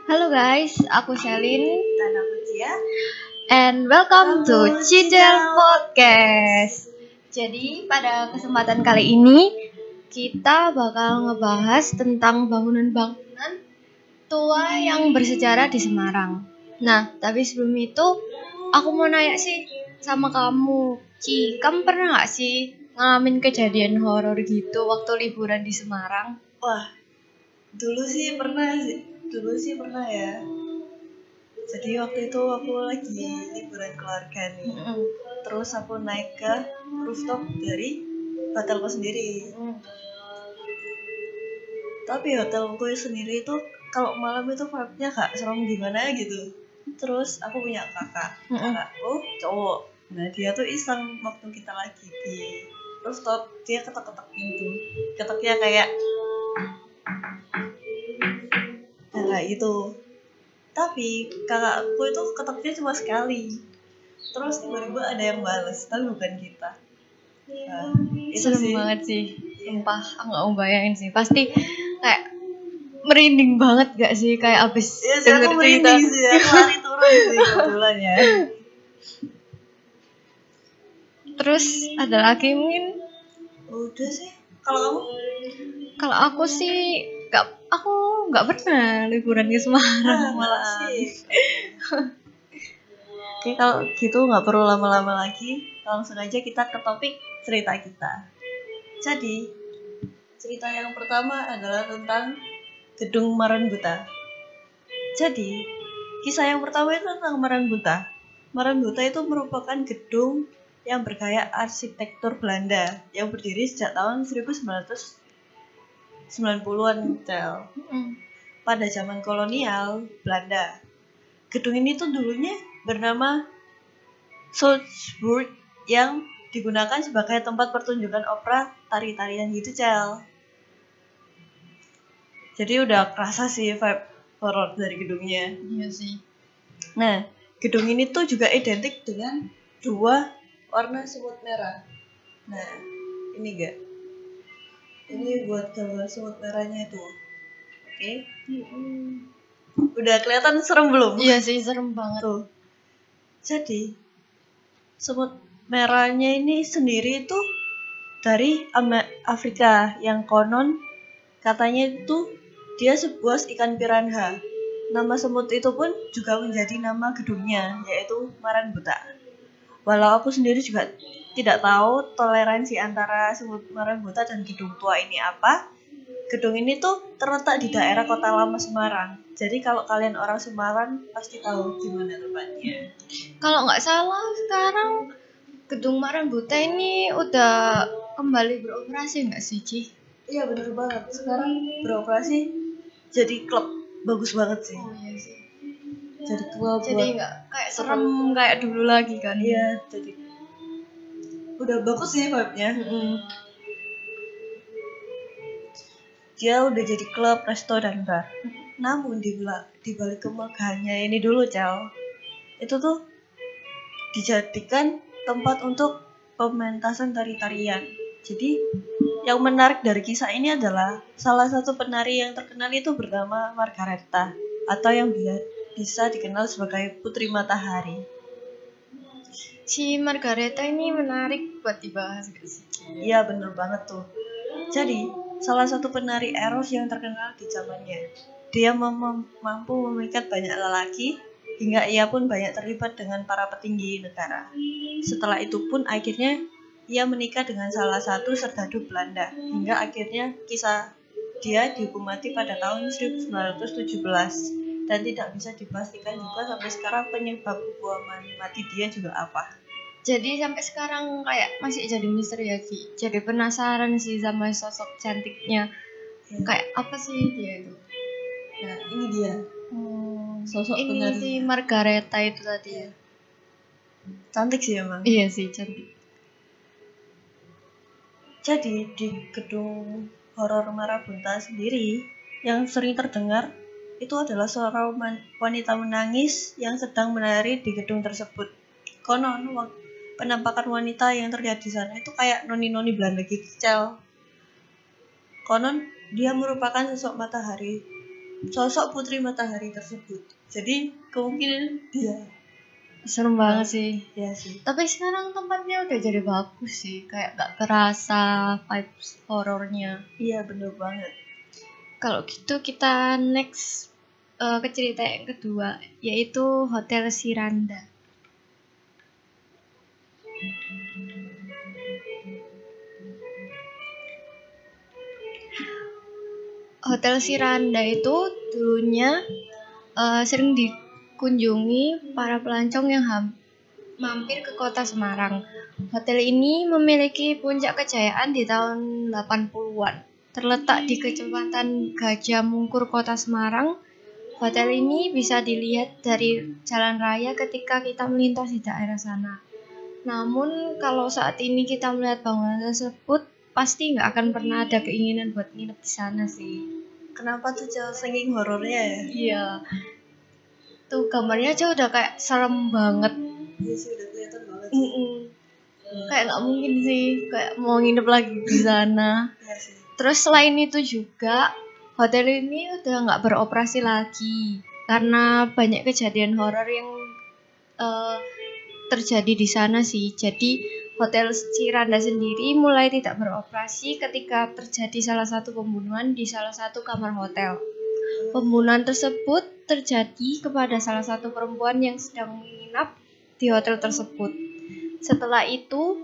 Halo guys, aku Selin Dan aku Cia. and welcome to Halo, Cidel Cidel Podcast. Jadi pada kesempatan kali ini kita bakal ngebahas tentang bangunan-bangunan tua yang bersejarah di Semarang. Nah, tapi sebelum itu aku mau nanya sih sama kamu, kamu pernah gak sih ngalamin kejadian horor gitu waktu liburan di Semarang? Wah, dulu sih pernah ya. Jadi waktu itu aku lagi liburan keluarga nih. Terus aku naik ke rooftop dari hotelku sendiri. Tapi hotelku sendiri itu kalau malam itu vibe-nya gak serem gimana gitu. Terus aku punya kakakku cowok. Nah dia tuh iseng waktu kita lagi di rooftop, dia ketok-ketok pintu. Ketoknya kayak itu. Tapi kakakku itu ketoknya cuma sekali. Terus tiba-tiba ada yang balas, tapi bukan kita. Nah, itu Serem sih. banget sih, sumpah aku gak mau bayangin sih. Pasti kayak merinding banget gak sih, kayak abis Iya sih, aku merinding sih, aku lari turun sih kebetulan ya. Terus ada lagi mungkin? Udah sih, kalau kamu? Kalau aku sih aku nggak pernah liburan ke Semarang malah. Oke, kalau gitu nggak perlu lama-lama lagi, langsung aja kita ke topik cerita kita. Jadi, cerita yang pertama adalah tentang Gedung Maranbuta. Jadi, kisah yang pertama itu tentang Maranbuta. Maranbuta itu merupakan gedung yang bergaya arsitektur Belanda yang berdiri sejak tahun 1990-an, pada zaman kolonial Belanda. Gedung ini tuh dulunya bernama Salzburg yang digunakan sebagai tempat pertunjukan opera tari-tarian gitu, Cel. Jadi udah kerasa sih vibe horor dari gedungnya. Iya sih. Nah, gedung ini tuh juga identik dengan dua warna semut merah. Nah, ini enggak. Ini buat gambar semut merahnya itu. Oke. Udah kelihatan serem belum? Iya sih, serem banget. Tuh. Jadi, semut merahnya ini sendiri itu dari Afrika yang konon katanya itu dia sebuah ikan piranha. Nama semut itu pun juga menjadi nama gedungnya, yaitu Maranbuta. Walau aku sendiri juga tidak tahu toleransi antara semut Maranbuta dan gedung tua ini apa. Gedung ini tuh terletak di daerah Kota Lama Semarang. Jadi kalau kalian orang Semarang pasti tahu di mana tempatnya. Kalau nggak salah sekarang gedung Maranbuta ini udah kembali beroperasi nggak sih, Ci? Iya bener banget. Sekarang beroperasi jadi klub, bagus banget sih. Oh iya sih. Jadi klub. Jadi nggak kayak serem kayak dulu lagi kan? Iya, jadi udah bagus sih vibe-nya. Dia udah jadi klub, resto, dan bar. Namun di balik kemegahannya ini dulu, Cel, itu tuh dijadikan tempat untuk pementasan tari-tarian. Jadi yang menarik dari kisah ini adalah salah satu penari yang terkenal itu bernama Margareta, atau yang bisa dikenal sebagai Putri Matahari. Si Margareta ini menarik buat dibahas gak sih? Iya bener banget tuh. Jadi salah satu penari eros yang terkenal di zamannya. Dia mampu memikat banyak lelaki hingga ia pun banyak terlibat dengan para petinggi negara. Setelah itu pun akhirnya ia menikah dengan salah satu serdadu Belanda hingga akhirnya kisah dia dihukum mati pada tahun 1917 dan tidak bisa dipastikan juga sampai sekarang penyebab hukuman mati dia juga apa. Jadi sampai sekarang kayak masih jadi misteri ya, Ki. Jadi penasaran sih sama sosok cantiknya. Ya. Kayak apa sih dia itu? Nah, ini dia. Sosok ini penari. si Margareta itu tadi ya. Cantik sih emang. Iya sih, cantik. Jadi di gedung horor Maranbuta sendiri yang sering terdengar itu adalah suara wanita menangis yang sedang menari di gedung tersebut. Konon penampakan wanita yang terlihat di sana itu kayak noni-noni Belanda gitu, Cel. Konon dia merupakan sosok matahari sosok Putri Matahari tersebut. Jadi kemungkinan dia. Serem banget sih. Ya sih. Tapi sekarang tempatnya udah jadi bagus sih, kayak gak kerasa vibes horornya. Iya bener banget. Kalau gitu kita next ke cerita yang kedua, yaitu Hotel Siranda. Hotel Siranda itu dulunya sering dikunjungi para pelancong yang mampir ke kota Semarang. Hotel ini memiliki puncak kejayaan di tahun 80-an. Terletak di Kecamatan Gajah Mungkur, Kota Semarang. Hotel ini bisa dilihat dari jalan raya ketika kita melintas di daerah sana. Namun kalau saat ini kita melihat bangunan tersebut, pasti nggak akan pernah ada keinginan buat nginep di sana sih. Kenapa tuh jauh saking horornya ya? Iya. Tuh gambarnya aja udah kayak serem banget. Iya sih udah kelihatan banget. Kayak nggak mungkin sih kayak mau nginep lagi di sana. Iya sih. Terus selain itu juga hotel ini udah nggak beroperasi lagi karena banyak kejadian horor yang terjadi di sana sih. Jadi Hotel Siranda sendiri mulai tidak beroperasi ketika terjadi salah satu pembunuhan di salah satu kamar hotel. Pembunuhan tersebut terjadi kepada salah satu perempuan yang sedang menginap di hotel tersebut. Setelah itu,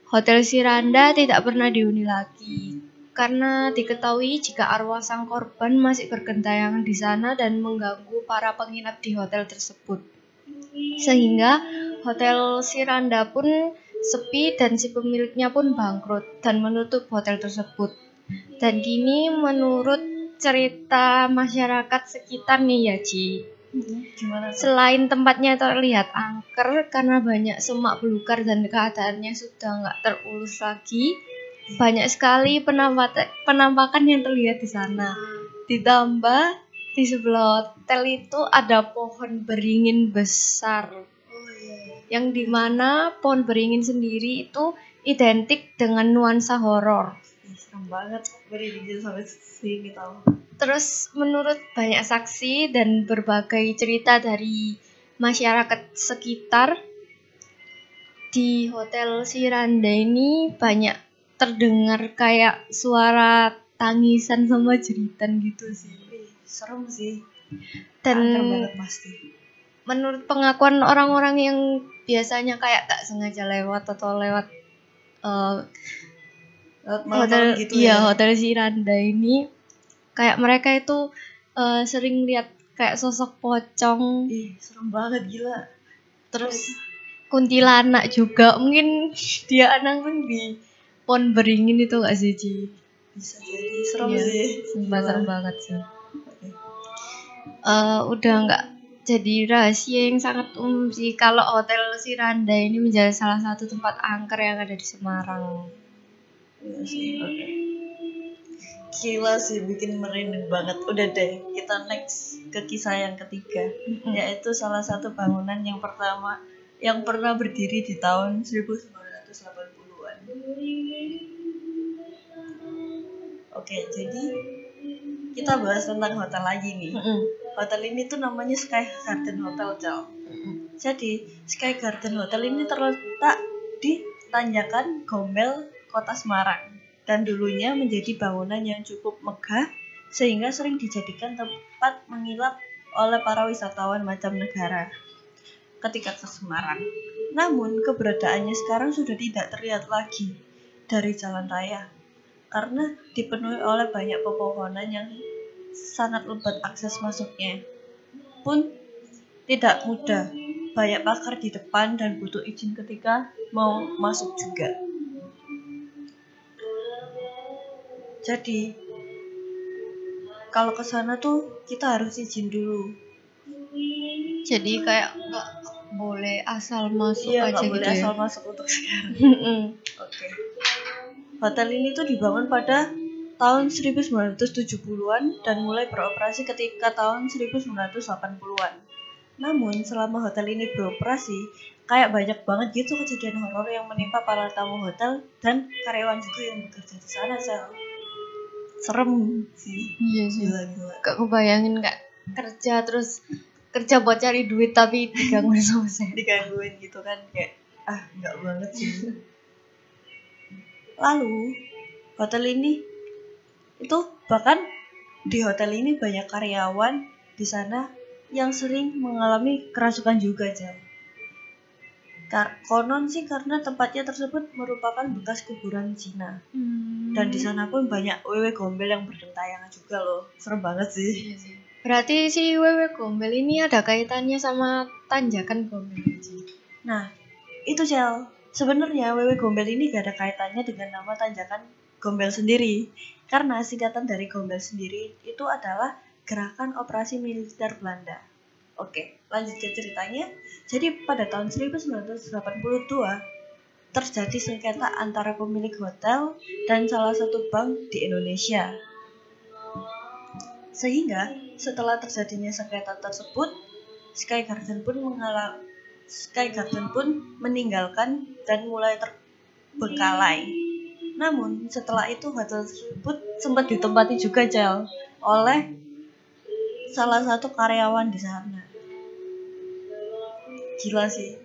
Hotel Siranda tidak pernah dihuni lagi karena diketahui jika arwah sang korban masih bergentayangan di sana dan mengganggu para penginap di hotel tersebut. Sehingga Hotel Siranda pun sepi dan si pemiliknya pun bangkrut dan menutup hotel tersebut. Dan kini menurut cerita masyarakat sekitar nih ya Ci, Gimana? selain tempatnya terlihat angker karena banyak semak belukar dan keadaannya sudah nggak terurus lagi, banyak sekali penampakan yang terlihat di sana. Ditambah di sebelah hotel itu ada pohon beringin besar, yang dimana pohon beringin sendiri itu identik dengan nuansa horor. Serem banget beringin sampai sini tahu. Terus menurut banyak saksi dan berbagai cerita dari masyarakat sekitar, di Hotel Siranda ini banyak terdengar kayak suara tangisan sama jeritan gitu sih. Serem sih. Dan Angker banget pasti. menurut pengakuan orang-orang yang biasanya kayak tak sengaja lewat atau lewat Hotel gitu ya. Hotel Siranda ini, kayak mereka itu sering lihat kayak sosok pocong. Serem banget gila. Terus kuntilanak juga, mungkin dia nanggung di pohon beringin itu gak sih Ci? Bisa jadi serem Iya, sih. serem banget sih. Udah nggak jadi rahasia yang sangat umum sih kalau Hotel Siranda ini menjadi salah satu tempat angker yang ada di Semarang. Iya sih. Oke. Gila sih, bikin merinding banget. Udah deh, kita next ke kisah yang ketiga, yaitu salah satu bangunan yang pertama yang pernah berdiri di tahun 1980-an. Oke, jadi kita bahas tentang hotel lagi nih. Hotel ini tuh namanya Sky Garden Hotel, Cal. Jadi, Sky Garden Hotel ini terletak di Tanjakan Gombel, Kota Semarang, dan dulunya menjadi bangunan yang cukup megah sehingga sering dijadikan tempat menginap oleh para wisatawan mancanegara ketika ke Semarang. Namun, keberadaannya sekarang sudah tidak terlihat lagi dari jalan raya karena dipenuhi oleh banyak pepohonan yang sangat lebat. Akses masuknya pun tidak mudah, banyak pagar di depan dan butuh izin ketika mau masuk juga. Jadi kalau ke sana tuh kita harus izin dulu. Jadi kayak nggak boleh asal masuk Iya, aja nggak gitu boleh ya. asal masuk untuk sekarang. Oke. Hotel ini tuh dibangun pada tahun 1970-an dan mulai beroperasi ketika tahun 1980-an. Namun selama hotel ini beroperasi, kayak banyak banget gitu kejadian horor yang menimpa para tamu hotel dan karyawan juga yang bekerja di sana, Sel. serem sih. Iya sih. Gila. Gak kebayangin gak kerja buat cari duit tapi digangguin sama saya. Digangguin gitu kan, kayak nggak banget sih. Lalu hotel ini itu bahkan di hotel ini banyak karyawan di sana yang sering mengalami kerasukan juga, Jal. Konon sih karena tempatnya tersebut merupakan bekas kuburan Cina. Dan di sana pun banyak wewe gombel yang bergentayangan juga loh. Serem banget sih. Iya sih. Berarti si wewe gombel ini ada kaitannya sama tanjakan gombel. Nah, itu Jal. Sebenarnya wewe gombel ini gak ada kaitannya dengan nama tanjakan gombel sendiri. Karena singkatan dari gombel sendiri itu adalah gerakan operasi militer Belanda. Oke, lanjut ke ceritanya. Jadi pada tahun 1982 terjadi sengketa antara pemilik hotel dan salah satu bank di Indonesia. Sehingga setelah terjadinya sengketa tersebut, Sky Garden pun meninggalkan dan mulai terbengkalai. Namun setelah itu hotel tersebut sempat ditempati juga Jel oleh salah satu karyawan di sana. Gila sih,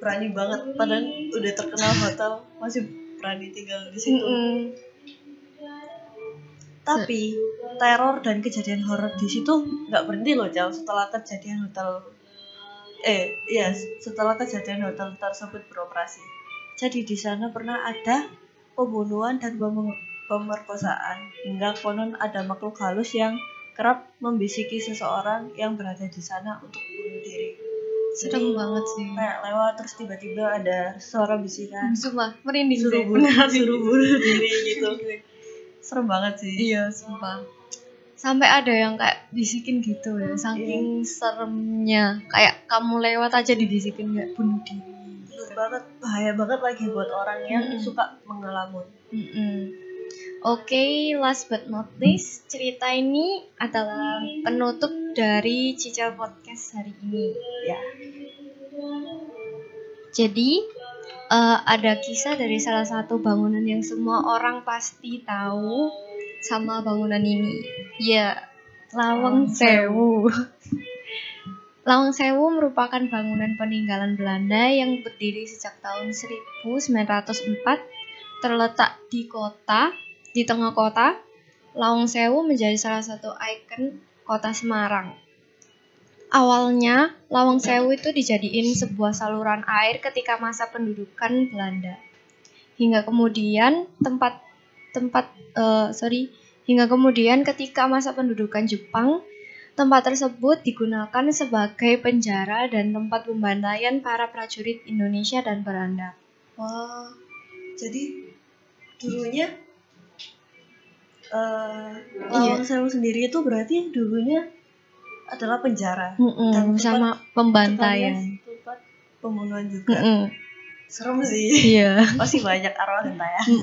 berani banget, padahal udah terkenal hotel masih berani tinggal di situ. Tapi teror dan kejadian horor di situ nggak berhenti loh Jal setelah kejadian hotel tersebut beroperasi. Jadi di sana pernah ada pembunuhan dan pemerkosaan, hingga konon ada makhluk halus yang kerap membisiki seseorang yang berada di sana untuk bunuh diri. Serem banget sih. Kayak lewat terus tiba-tiba ada suara bisikan. Sumpah, merinding suruh bunuh diri gitu. Serem banget sih. Iya, sumpah. Sampai ada yang kayak bisikin gitu ya, saking seremnya. Kayak kamu lewat aja dibisikin kayak bunuh diri. Bener banget, bahaya banget lagi buat orang yang suka mengelamun. Oke, last but not least, cerita ini adalah penutup dari Cica Podcast hari ini. Ya. Jadi, ada kisah dari salah satu bangunan yang semua orang pasti tahu sama bangunan ini. Ya, Lawang Sewu. Lawang Sewu merupakan bangunan peninggalan Belanda yang berdiri sejak tahun 1904, terletak di tengah kota. Lawang Sewu menjadi salah satu ikon kota Semarang. Awalnya, Lawang Sewu itu dijadiin sebuah saluran air ketika masa pendudukan Belanda. Hingga kemudian ketika masa pendudukan Jepang, tempat tersebut digunakan sebagai penjara dan tempat pembantaian para prajurit Indonesia dan Belanda. Wah, jadi dulunya Lawang Sewu sendiri itu berarti dulunya adalah penjara dan sama pembantaian, tempat pembunuhan juga. Serem sih. Iya. Pasti banyak arwah gentayangan.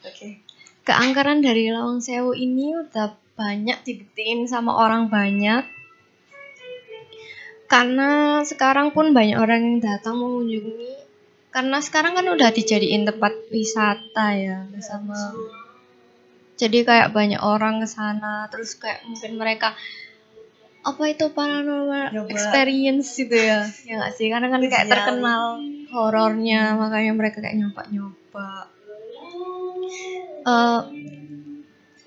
Oke. Keangkeran dari Lawang Sewu ini udah banyak dibuktiin sama orang banyak. Karena sekarang pun banyak orang yang datang mengunjungi. Karena sekarang kan udah dijadiin tempat wisata ya, sama. Jadi kayak banyak orang ke sana, terus kayak mungkin mereka apa itu paranormal experience gitu ya nggak sih, karena kan kayak terkenal horornya, makanya mereka kayak nyoba.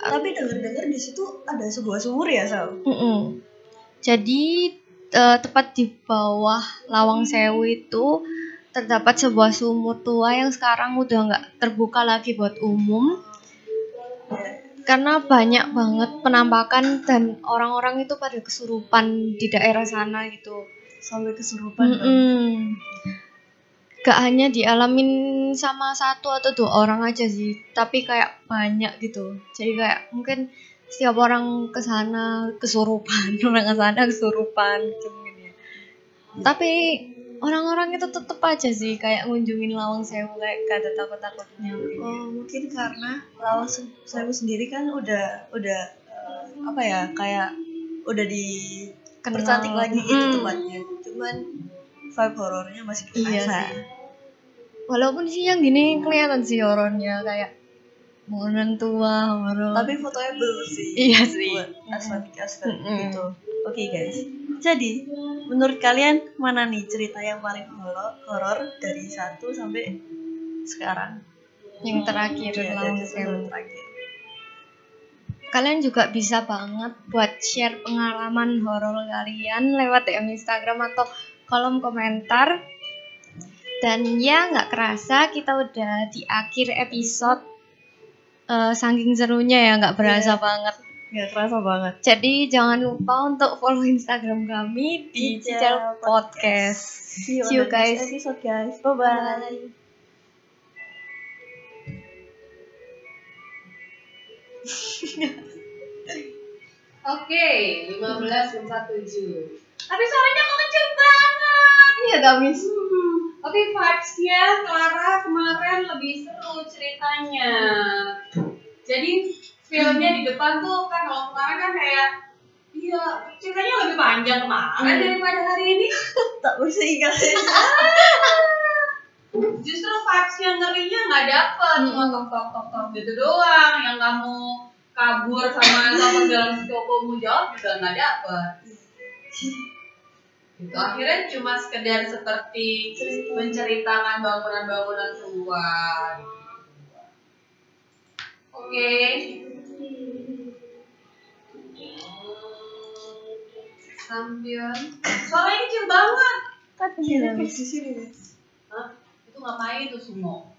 Tapi dengar di situ ada sebuah sumur ya Sal? Jadi tepat di bawah Lawang Sewu itu terdapat sebuah sumur tua yang sekarang udah nggak terbuka lagi buat umum. Karena banyak banget penampakan dan orang-orang itu pada kesurupan di daerah sana gitu. Sampai kesurupan. Gak hanya dialamin sama satu atau dua orang aja sih, tapi kayak banyak gitu. Jadi kayak mungkin setiap orang kesana kesurupan, orang kesana kesurupan gitu mungkin ya. Tapi orang-orang itu tetep aja sih kayak ngunjungin Lawang Sewu, kayak gak ada takut-takutnya. Mungkin karena Lawang Sewu sendiri kan udah kayak udah dipercantik lagi gitu tempatnya. Cuman vibe horornya masih kerasa. Iya sih. Walaupun siang gini kelihatan sih horornya, kayak bangunan tua horor. Tapi fotonya belum sih. Iya sih. Buat aesthetic gitu. Oke guys. Jadi menurut kalian mana nih cerita yang paling horor dari 1 sampai sekarang? Yang terakhir Ya, Lawang dari Sewu. terakhir. Kalian juga bisa banget buat share pengalaman horor kalian lewat DM Instagram atau kolom komentar. Dan ya nggak kerasa kita udah di akhir episode. Saking serunya ya nggak berasa banget. Nggak kerasa banget. Jadi jangan lupa untuk follow Instagram kami di Cicel Podcast. See you guys. Episode guys. Bye bye. Oke, 15:47. Tapi suaranya kok kecil banget. Iya, Damis. Oke, vibes-nya Clara kemarin lebih seru ceritanya. Jadi filmnya di depan tuh kan kalau kemarin kan kayak iya, ceritanya lebih panjang kemarin daripada hari ini. Tak bisa ingat. Justru vibes yang ngerinya nggak dapet, cuma tok gitu doang. Yang kamu kabur sama dalam psikopomu jawab juga nggak dapet. Gitu. Akhirnya cuma sekedar seperti menceritakan bangunan-bangunan tua. Gitu. Oke. Sambil suaranya kecil banget. Kan di sini guys. Hah? Itu ngapain tuh Sumo?